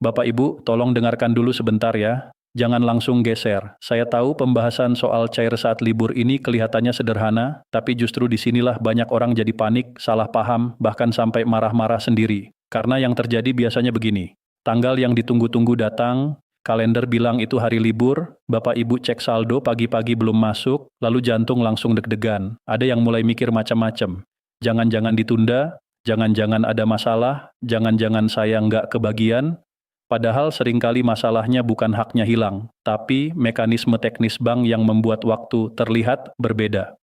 Bapak Ibu, tolong dengarkan dulu sebentar ya. Jangan langsung geser. Saya tahu pembahasan soal cair saat libur ini kelihatannya sederhana, tapi justru disinilah banyak orang jadi panik, salah paham, bahkan sampai marah-marah sendiri. Karena yang terjadi biasanya begini. Tanggal yang ditunggu-tunggu datang, kalender bilang itu hari libur, Bapak Ibu cek saldo pagi-pagi belum masuk, lalu jantung langsung deg-degan. Ada yang mulai mikir macam-macam. Jangan-jangan ditunda, jangan-jangan ada masalah, jangan-jangan saya nggak kebagian. Padahal seringkali masalahnya bukan haknya hilang, tapi mekanisme teknis bank yang membuat waktu terlihat berbeda.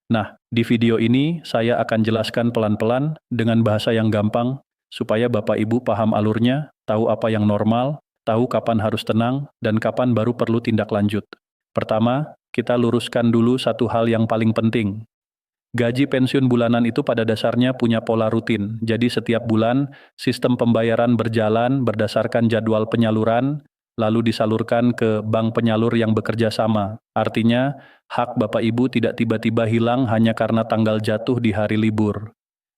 Nah, di video ini saya akan jelaskan pelan-pelan dengan bahasa yang gampang, supaya Bapak Ibu paham alurnya, tahu apa yang normal, tahu kapan harus tenang, dan kapan baru perlu tindak lanjut. Pertama, kita luruskan dulu satu hal yang paling penting. Gaji pensiun bulanan itu pada dasarnya punya pola rutin, jadi setiap bulan sistem pembayaran berjalan berdasarkan jadwal penyaluran, lalu disalurkan ke bank penyalur yang bekerja sama. Artinya, hak Bapak Ibu tidak tiba-tiba hilang hanya karena tanggal jatuh di hari libur.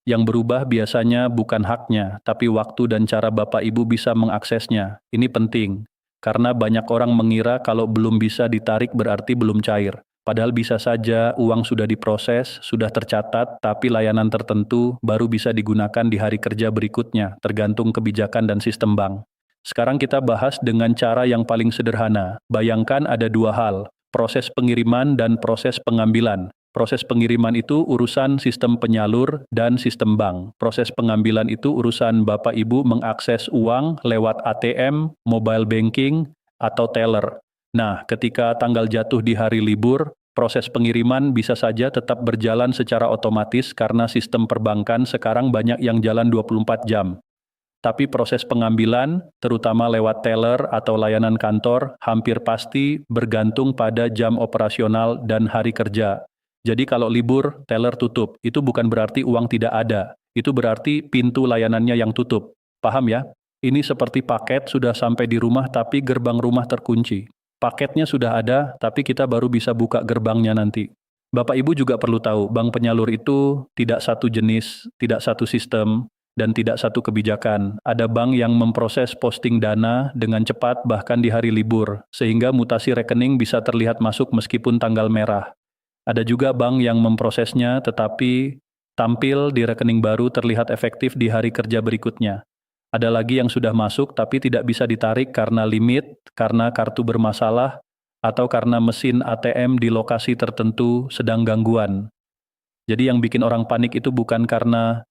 Yang berubah biasanya bukan haknya, tapi waktu dan cara Bapak Ibu bisa mengaksesnya. Ini penting, karena banyak orang mengira kalau belum bisa ditarik berarti belum cair. Padahal bisa saja uang sudah diproses, sudah tercatat, tapi layanan tertentu baru bisa digunakan di hari kerja berikutnya, tergantung kebijakan dan sistem bank. Sekarang kita bahas dengan cara yang paling sederhana. Bayangkan ada dua hal, proses pengiriman dan proses pengambilan. Proses pengiriman itu urusan sistem penyalur dan sistem bank. Proses pengambilan itu urusan Bapak Ibu mengakses uang lewat ATM, mobile banking, atau teller. Nah, ketika tanggal jatuh di hari libur, proses pengiriman bisa saja tetap berjalan secara otomatis karena sistem perbankan sekarang banyak yang jalan 24 jam. Tapi proses pengambilan, terutama lewat teller atau layanan kantor, hampir pasti bergantung pada jam operasional dan hari kerja. Jadi kalau libur, teller tutup. Itu bukan berarti uang tidak ada. Itu berarti pintu layanannya yang tutup. Paham ya? Ini seperti paket sudah sampai di rumah tapi gerbang rumah terkunci. Paketnya sudah ada, tapi kita baru bisa buka gerbangnya nanti. Bapak Ibu juga perlu tahu, bank penyalur itu tidak satu jenis, tidak satu sistem, dan tidak satu kebijakan. Ada bank yang memproses posting dana dengan cepat bahkan di hari libur, sehingga mutasi rekening bisa terlihat masuk meskipun tanggal merah. Ada juga bank yang memprosesnya tetapi tampil di rekening baru terlihat efektif di hari kerja berikutnya. Ada lagi yang sudah masuk tapi tidak bisa ditarik karena limit, karena kartu bermasalah, atau karena mesin ATM di lokasi tertentu sedang gangguan. Jadi yang bikin orang panik itu bukan karena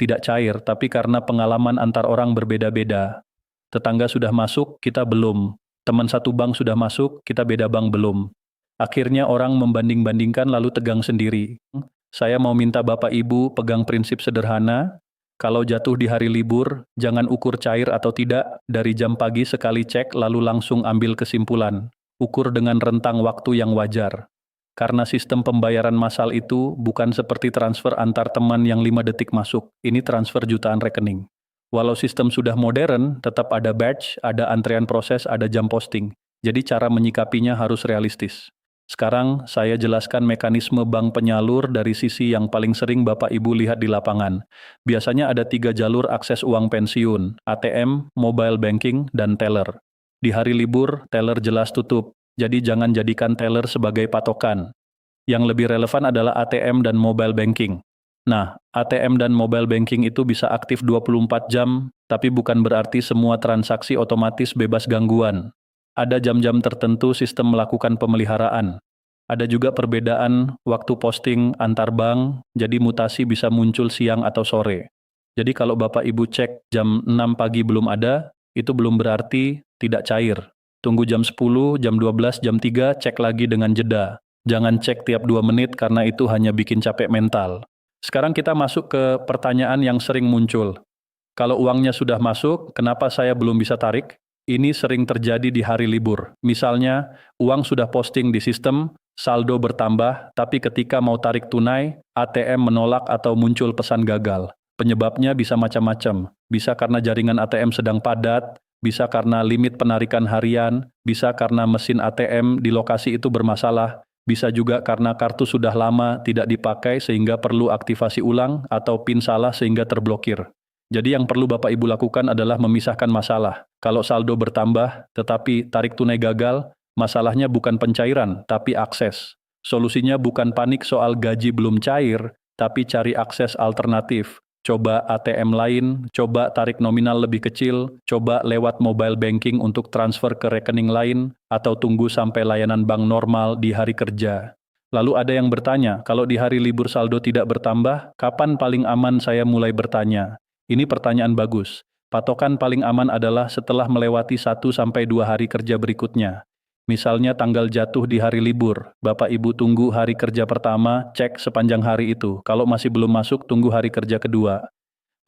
tidak cair, tapi karena pengalaman antar orang berbeda-beda. Tetangga sudah masuk, kita belum. Teman satu bank sudah masuk, kita beda bank belum. Akhirnya orang membanding-bandingkan lalu tegang sendiri. Saya mau minta Bapak Ibu pegang prinsip sederhana. Kalau jatuh di hari libur, jangan ukur cair atau tidak, dari jam pagi sekali cek lalu langsung ambil kesimpulan. Ukur dengan rentang waktu yang wajar. Karena sistem pembayaran massal itu bukan seperti transfer antar teman yang 5 detik masuk, ini transfer jutaan rekening. Walau sistem sudah modern, tetap ada batch, ada antrean proses, ada jam posting. Jadi cara menyikapinya harus realistis. Sekarang saya jelaskan mekanisme bank penyalur dari sisi yang paling sering Bapak Ibu lihat di lapangan. Biasanya ada 3 jalur akses uang pensiun, ATM, mobile banking, dan teller. Di hari libur, teller jelas tutup, jadi jangan jadikan teller sebagai patokan. Yang lebih relevan adalah ATM dan mobile banking. Nah, ATM dan mobile banking itu bisa aktif 24 jam, tapi bukan berarti semua transaksi otomatis bebas gangguan. Ada jam-jam tertentu sistem melakukan pemeliharaan. Ada juga perbedaan waktu posting antar bank, jadi mutasi bisa muncul siang atau sore. Jadi kalau Bapak Ibu cek jam 6 pagi belum ada, itu belum berarti tidak cair. Tunggu jam 10, jam 12, jam 3, cek lagi dengan jeda. Jangan cek tiap 2 menit karena itu hanya bikin capek mental. Sekarang kita masuk ke pertanyaan yang sering muncul. Kalau uangnya sudah masuk, kenapa saya belum bisa tarik? Ini sering terjadi di hari libur. Misalnya, uang sudah posting di sistem, saldo bertambah, tapi ketika mau tarik tunai, ATM menolak atau muncul pesan gagal. Penyebabnya bisa macam-macam. Bisa karena jaringan ATM sedang padat, bisa karena limit penarikan harian, bisa karena mesin ATM di lokasi itu bermasalah, bisa juga karena kartu sudah lama tidak dipakai sehingga perlu aktivasi ulang atau PIN salah sehingga terblokir. Jadi yang perlu Bapak Ibu lakukan adalah memisahkan masalah. Kalau saldo bertambah, tetapi tarik tunai gagal, masalahnya bukan pencairan, tapi akses. Solusinya bukan panik soal gaji belum cair, tapi cari akses alternatif. Coba ATM lain, coba tarik nominal lebih kecil, coba lewat mobile banking untuk transfer ke rekening lain, atau tunggu sampai layanan bank normal di hari kerja. Lalu ada yang bertanya, kalau di hari libur saldo tidak bertambah, kapan paling aman saya mulai bertanya? Ini pertanyaan bagus. Patokan paling aman adalah setelah melewati 1 sampai 2 hari kerja berikutnya. Misalnya tanggal jatuh di hari libur, Bapak Ibu tunggu hari kerja pertama, cek sepanjang hari itu. Kalau masih belum masuk, tunggu hari kerja kedua.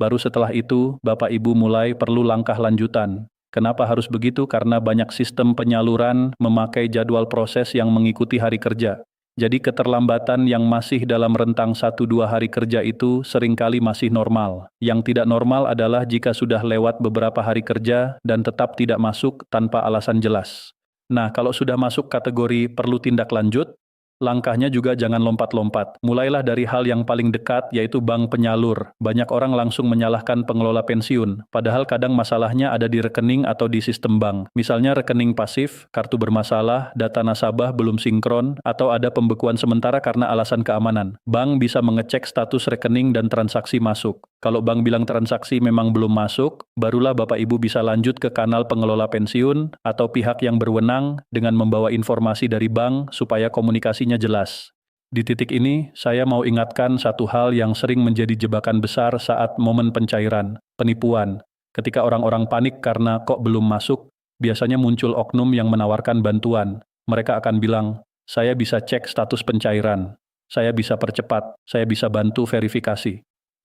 Baru setelah itu, Bapak Ibu mulai perlu langkah lanjutan. Kenapa harus begitu? Karena banyak sistem penyaluran memakai jadwal proses yang mengikuti hari kerja. Jadi keterlambatan yang masih dalam rentang 1-2 hari kerja itu seringkali masih normal. Yang tidak normal adalah jika sudah lewat beberapa hari kerja dan tetap tidak masuk tanpa alasan jelas. Nah, kalau sudah masuk kategori perlu tindak lanjut, langkahnya juga jangan lompat-lompat. Mulailah dari hal yang paling dekat, yaitu bank penyalur. Banyak orang langsung menyalahkan pengelola pensiun, padahal kadang masalahnya ada di rekening atau di sistem bank. Misalnya rekening pasif, kartu bermasalah, data nasabah belum sinkron, atau ada pembekuan sementara karena alasan keamanan. Bank bisa mengecek status rekening dan transaksi masuk. Kalau bank bilang transaksi memang belum masuk, barulah Bapak Ibu bisa lanjut ke kanal pengelola pensiun atau pihak yang berwenang dengan membawa informasi dari bank supaya komunikasinya jelas. Di titik ini, saya mau ingatkan satu hal yang sering menjadi jebakan besar saat momen pencairan, penipuan. Ketika orang-orang panik karena kok belum masuk, biasanya muncul oknum yang menawarkan bantuan. Mereka akan bilang, saya bisa cek status pencairan, saya bisa percepat, saya bisa bantu verifikasi.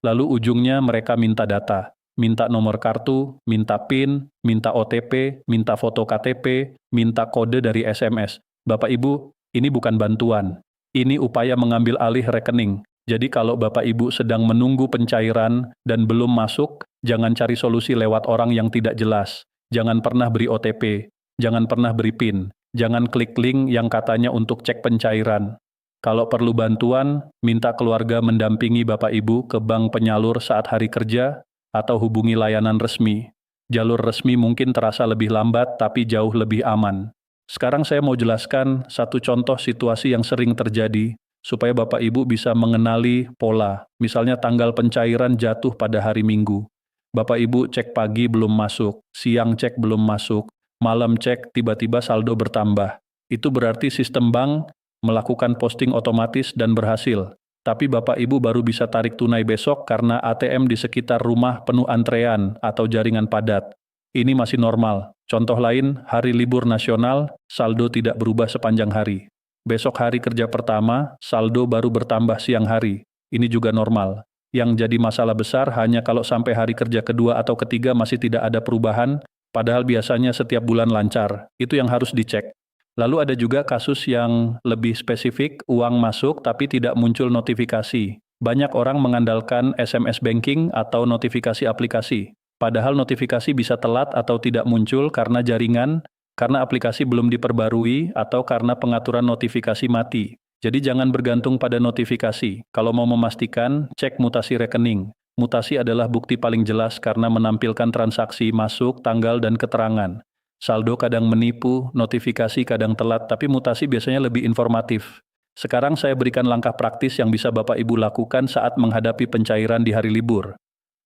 Lalu ujungnya mereka minta data, minta nomor kartu, minta PIN, minta OTP, minta foto KTP, minta kode dari SMS. Bapak Ibu, ini bukan bantuan. Ini upaya mengambil alih rekening. Jadi kalau Bapak Ibu sedang menunggu pencairan dan belum masuk, jangan cari solusi lewat orang yang tidak jelas. Jangan pernah beri OTP, jangan pernah beri PIN, jangan klik link yang katanya untuk cek pencairan. Kalau perlu bantuan, minta keluarga mendampingi Bapak Ibu ke bank penyalur saat hari kerja, atau hubungi layanan resmi. Jalur resmi mungkin terasa lebih lambat, tapi jauh lebih aman. Sekarang saya mau jelaskan satu contoh situasi yang sering terjadi, supaya Bapak Ibu bisa mengenali pola. Misalnya tanggal pencairan jatuh pada hari Minggu. Bapak Ibu cek pagi belum masuk, siang cek belum masuk, malam cek tiba-tiba saldo bertambah. Itu berarti sistem bank melakukan posting otomatis dan berhasil. Tapi Bapak Ibu baru bisa tarik tunai besok karena ATM di sekitar rumah penuh antrean atau jaringan padat. Ini masih normal. Contoh lain, hari libur nasional, saldo tidak berubah sepanjang hari. Besok hari kerja pertama, saldo baru bertambah siang hari. Ini juga normal. Yang jadi masalah besar hanya kalau sampai hari kerja kedua atau ketiga masih tidak ada perubahan, padahal biasanya setiap bulan lancar. Itu yang harus dicek. Lalu ada juga kasus yang lebih spesifik, uang masuk tapi tidak muncul notifikasi. Banyak orang mengandalkan SMS banking atau notifikasi aplikasi. Padahal notifikasi bisa telat atau tidak muncul karena jaringan, karena aplikasi belum diperbarui, atau karena pengaturan notifikasi mati. Jadi jangan bergantung pada notifikasi. Kalau mau memastikan, cek mutasi rekening. Mutasi adalah bukti paling jelas karena menampilkan transaksi masuk, tanggal, dan keterangan. Saldo kadang menipu, notifikasi kadang telat, tapi mutasi biasanya lebih informatif. Sekarang saya berikan langkah praktis yang bisa Bapak Ibu lakukan saat menghadapi pencairan di hari libur.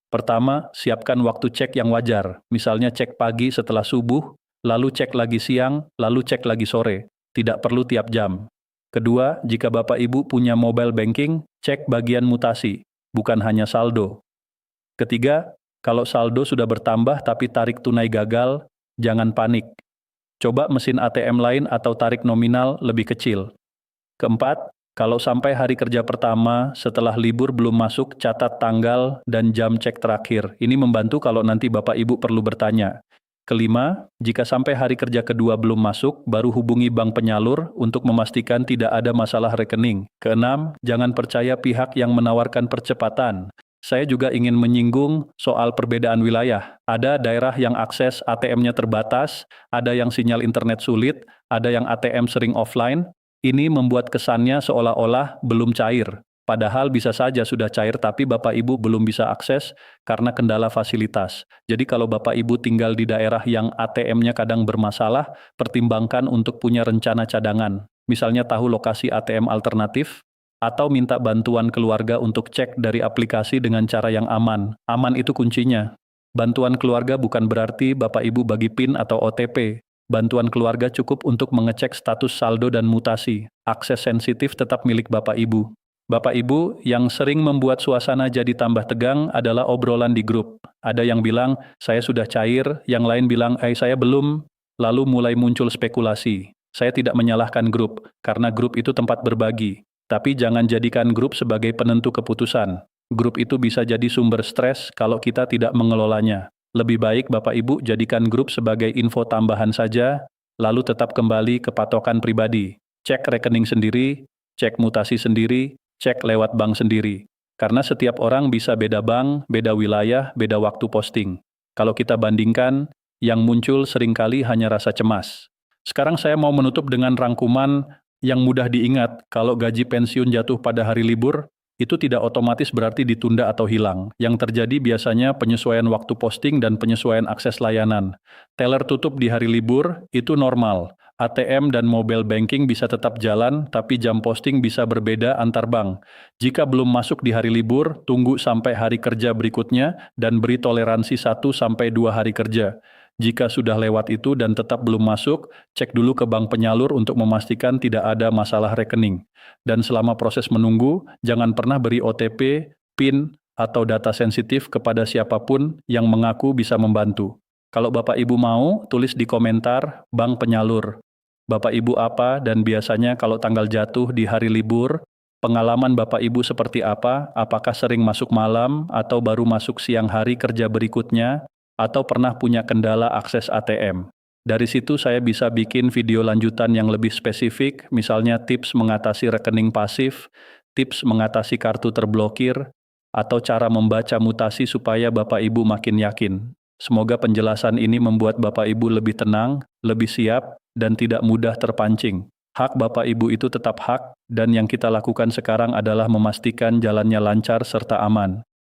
Pertama, siapkan waktu cek yang wajar, misalnya cek pagi setelah subuh, lalu cek lagi siang, lalu cek lagi sore. Tidak perlu tiap jam. Kedua, jika Bapak Ibu punya mobile banking, cek bagian mutasi, bukan hanya saldo. Ketiga, kalau saldo sudah bertambah tapi tarik tunai gagal, jangan panik. Coba mesin ATM lain atau tarik nominal lebih kecil. Keempat, kalau sampai hari kerja pertama setelah libur belum masuk, catat tanggal dan jam cek terakhir. Ini membantu kalau nanti Bapak Ibu perlu bertanya. Kelima, jika sampai hari kerja kedua belum masuk, baru hubungi bank penyalur untuk memastikan tidak ada masalah rekening. Keenam, jangan percaya pihak yang menawarkan percepatan. Saya juga ingin menyinggung soal perbedaan wilayah. Ada daerah yang akses ATM-nya terbatas, ada yang sinyal internet sulit, ada yang ATM sering offline. Ini membuat kesannya seolah-olah belum cair. Padahal bisa saja sudah cair tapi Bapak Ibu belum bisa akses karena kendala fasilitas. Jadi kalau Bapak Ibu tinggal di daerah yang ATM-nya kadang bermasalah, pertimbangkan untuk punya rencana cadangan. Misalnya tahu lokasi ATM alternatif, atau minta bantuan keluarga untuk cek dari aplikasi dengan cara yang aman. Aman itu kuncinya. Bantuan keluarga bukan berarti Bapak Ibu bagi PIN atau OTP. Bantuan keluarga cukup untuk mengecek status saldo dan mutasi. Akses sensitif tetap milik Bapak Ibu. Bapak Ibu, yang sering membuat suasana jadi tambah tegang adalah obrolan di grup. Ada yang bilang, saya sudah cair, yang lain bilang, saya belum, lalu mulai muncul spekulasi. Saya tidak menyalahkan grup, karena grup itu tempat berbagi. Tapi jangan jadikan grup sebagai penentu keputusan. Grup itu bisa jadi sumber stres kalau kita tidak mengelolanya. Lebih baik Bapak Ibu jadikan grup sebagai info tambahan saja, lalu tetap kembali ke patokan pribadi. Cek rekening sendiri, cek mutasi sendiri, cek lewat bank sendiri. Karena setiap orang bisa beda bank, beda wilayah, beda waktu posting. Kalau kita bandingkan, yang muncul seringkali hanya rasa cemas. Sekarang saya mau menutup dengan rangkuman yang mudah diingat. Kalau gaji pensiun jatuh pada hari libur, itu tidak otomatis berarti ditunda atau hilang. Yang terjadi biasanya penyesuaian waktu posting dan penyesuaian akses layanan. Teller tutup di hari libur, itu normal. ATM dan mobile banking bisa tetap jalan, tapi jam posting bisa berbeda antar bank. Jika belum masuk di hari libur, tunggu sampai hari kerja berikutnya dan beri toleransi 1-2 hari kerja. Jika sudah lewat itu dan tetap belum masuk, cek dulu ke bank penyalur untuk memastikan tidak ada masalah rekening. Dan selama proses menunggu, jangan pernah beri OTP, PIN, atau data sensitif kepada siapapun yang mengaku bisa membantu. Kalau Bapak Ibu mau, tulis di komentar bank penyalur. Bapak Ibu apa dan biasanya kalau tanggal jatuh di hari libur, pengalaman Bapak Ibu seperti apa? Apakah sering masuk malam atau baru masuk siang hari kerja berikutnya? Atau pernah punya kendala akses ATM? Dari situ saya bisa bikin video lanjutan yang lebih spesifik, misalnya tips mengatasi rekening pasif, tips mengatasi kartu terblokir, atau cara membaca mutasi supaya Bapak Ibu makin yakin. Semoga penjelasan ini membuat Bapak Ibu lebih tenang, lebih siap, dan tidak mudah terpancing. Hak Bapak Ibu itu tetap hak, dan yang kita lakukan sekarang adalah memastikan jalannya lancar serta aman.